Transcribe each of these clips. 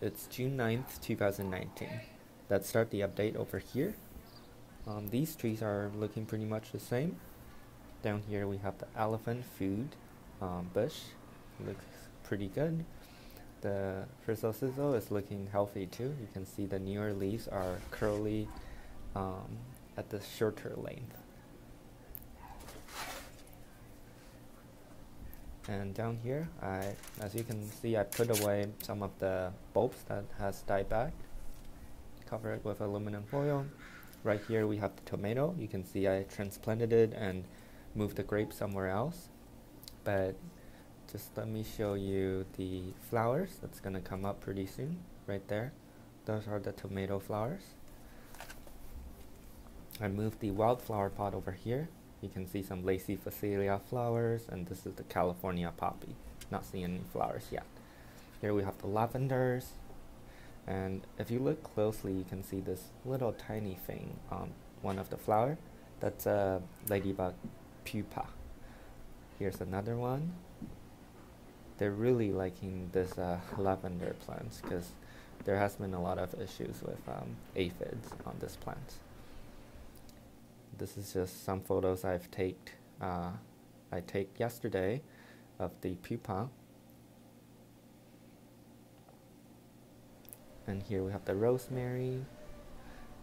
It's June 9th, 2019. Let's start the update over here. These trees are looking pretty much the same. Down here we have the elephant food bush. Looks pretty good. The frizzle is looking healthy too. You can see the newer leaves are curly at the shorter length. And down here, as you can see, I put away some of the bulbs that has died back. Cover it with aluminum foil. Right here we have the tomato. You can see I transplanted it and moved the grape somewhere else. But just let me show you the flowers that's gonna come up pretty soon. Right there, those are the tomato flowers. I moved the wildflower pot over here. You can see some lacy phacelia flowers, and this is the California poppy. Not seeing any flowers yet. Here we have the lavenders, and if you look closely, you can see this little tiny thing on one of the flower. That's a ladybug pupa. Here's another one. They're really liking this lavender plants because there has been a lot of issues with aphids on this plant. This is just some photos I take yesterday of the pupa. And here we have the rosemary.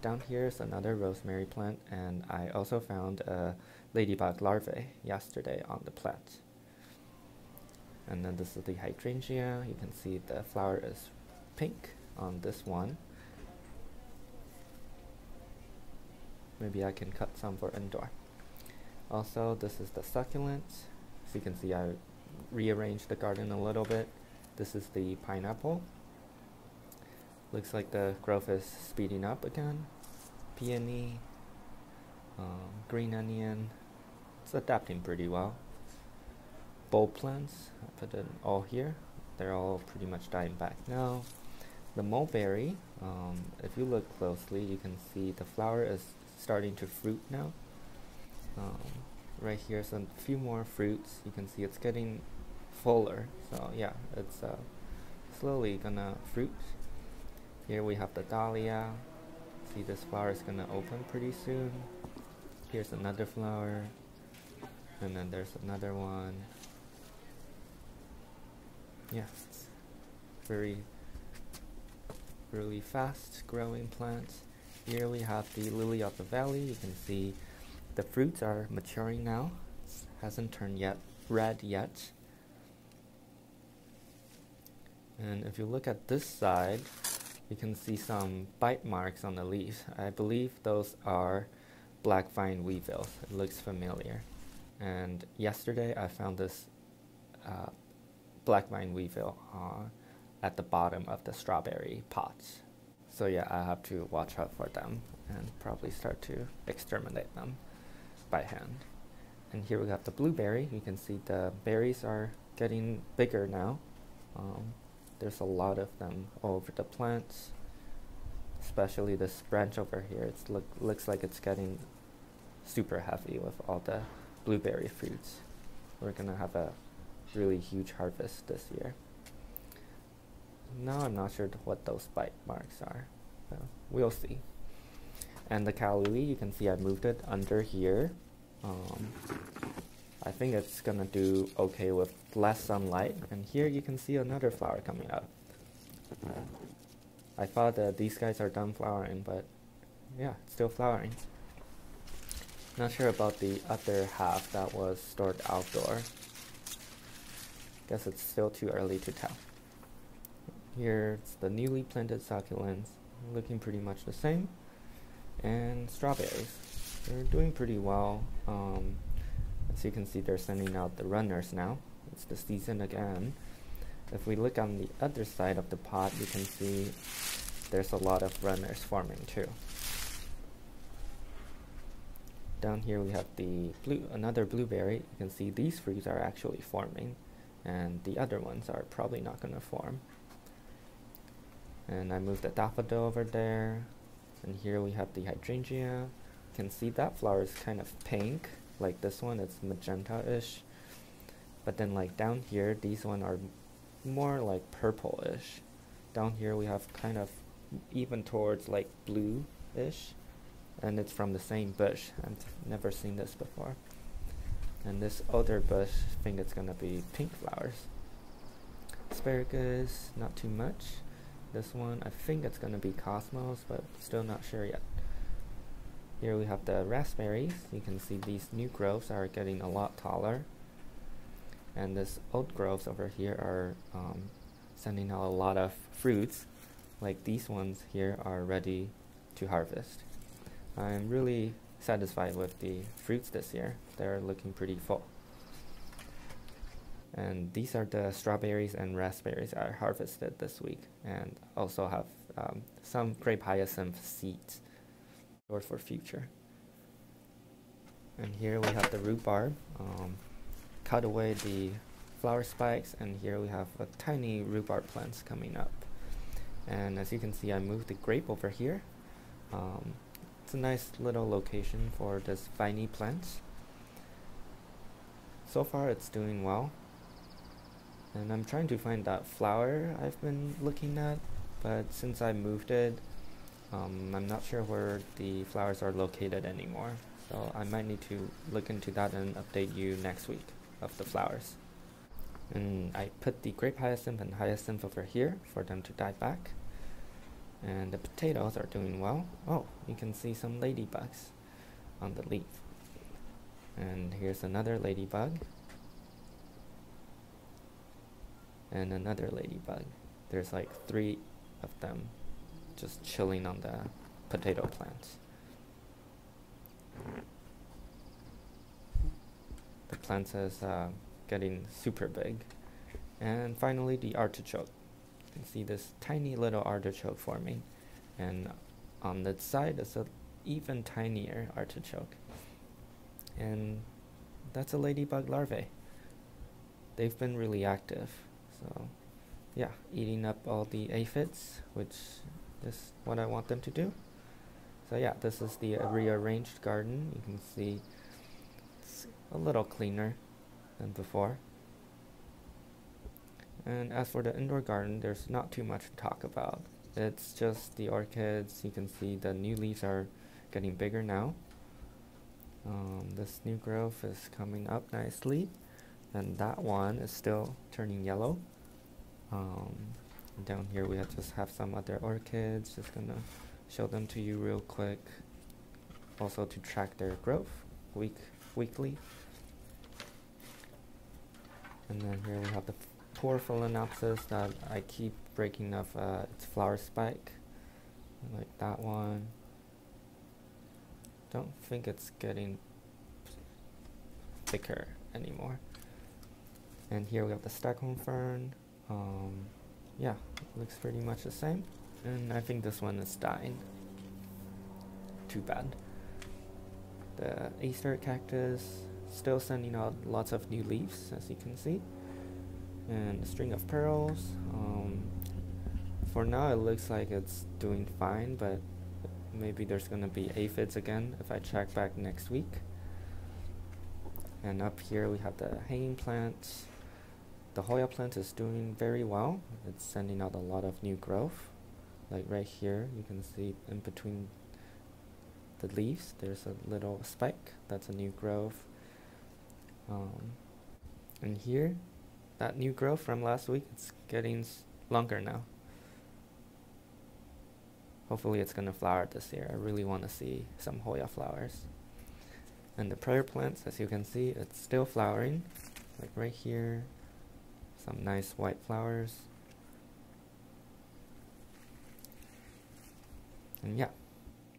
Down here is another rosemary plant, and I also found a ladybug larvae yesterday on the plant. And then this is the hydrangea. You can see the flower is pink on this one. Maybe I can cut some for indoor. Also, this is the succulents. As you can see, I rearranged the garden a little bit. This is the pineapple. Looks like the growth is speeding up again. Peony, green onion. It's adapting pretty well. Bulb plants, I put it all here. They're all pretty much dying back now. The mulberry, if you look closely, you can see the flower is starting to fruit now. Right here, some few more fruits. You can see it's getting fuller. So yeah, it's slowly gonna fruit. Here we have the dahlia. See, this flower is gonna open pretty soon. Here's another flower, and then there's another one. Yeah, it's really fast growing plants. Here we have the lily of the valley. You can see the fruits are maturing now. It hasn't turned red yet. And if you look at this side, you can see some bite marks on the leaves. I believe those are black vine weevils. It looks familiar. And yesterday I found this black vine weevil at the bottom of the strawberry pots. So yeah, I have to watch out for them and probably start to exterminate them by hand. And here we got the blueberry. You can see the berries are getting bigger now. There's a lot of them all over the plants, especially this branch over here. It looks like it's getting super heavy with all the blueberry fruits. We're gonna have a really huge harvest this year. Now I'm not sure what those bite marks are, so we'll see. And the calla lily, you can see I moved it under here. I think it's gonna do okay with less sunlight. And here you can see another flower coming up. I thought that these guys are done flowering, but yeah, it's still flowering. Not sure about the other half that was stored outdoor. Guess it's still too early to tell. Here's the newly planted succulents, looking pretty much the same. And strawberries, they're doing pretty well. As you can see, they're sending out the runners now. It's the season again. If we look on the other side of the pot, you can see there's a lot of runners forming too. Down here we have the another blueberry. You can see these fruits are actually forming, and the other ones are probably not going to form. And I moved the daffodil over there. And here we have the hydrangea. You can see that flower is kind of pink. Like this one, it's magenta-ish. But then like down here, these ones are more like purple-ish. down here we have kind of even towards like blue-ish, and it's from the same bush. I've never seen this before. And this other bush, I think it's gonna be pink flowers. Asparagus, not too much. This one, I think it's gonna be cosmos, but still not sure yet. Here we have the raspberries. You can see these new growths are getting a lot taller. And this old growths over here are sending out a lot of fruits. Like these ones here are ready to harvest. I'm really satisfied with the fruits this year. They're looking pretty full. And these are the strawberries and raspberries I harvested this week, and also have some grape hyacinth seeds stored for future. And here we have the rhubarb. Cut away the flower spikes, and here we have a tiny rhubarb plants coming up. And as you can see, I moved the grape over here. It's a nice little location for this viney plant. So far it's doing well. And I'm trying to find that flower I've been looking at, but since I moved it, I'm not sure where the flowers are located anymore. So I might need to look into that and update you next week of the flowers. And I put the grape hyacinth and hyacinth over here for them to die back. And the potatoes are doing well. Oh, you can see some ladybugs on the leaf. And here's another ladybug. And another ladybug. There's like 3 of them just chilling on the potato plants. The plant is getting super big. And finally the artichoke. You can see this tiny little artichoke forming, and on the side is an even tinier artichoke. And that's a ladybug larvae. They've been really active. So yeah, eating up all the aphids, which is what I want them to do. So yeah, this is the rearranged garden. You can see it's a little cleaner than before. And as for the indoor garden, there's not too much to talk about. It's just the orchids. You can see the new leaves are getting bigger now. This new growth is coming up nicely, and that one is still turning yellow. Down here we just have some other orchids. Just gonna show them to you real quick. Also to track their growth weekly. And then here we have the poor phalaenopsis that I keep breaking off its flower spike, like that one. Don't think it's getting thicker anymore. And here we have the Stockholm fern. Yeah, looks pretty much the same. And I think this one is dying. Too bad. The Easter cactus still sending out lots of new leaves, as you can see. And a string of pearls. For now it looks like it's doing fine, but maybe there's gonna be aphids again if I check back next week. And up here we have the hanging plants. The Hoya plant is doing very well. It's sending out a lot of new growth. Like right here, you can see in between the leaves there's a little spike. That's a new growth. And here, that new growth from last week, it's getting longer now. Hopefully it's gonna flower this year. I really want to see some Hoya flowers. And the prayer plants, as you can see, it's still flowering. Like right here, some nice white flowers. And yeah,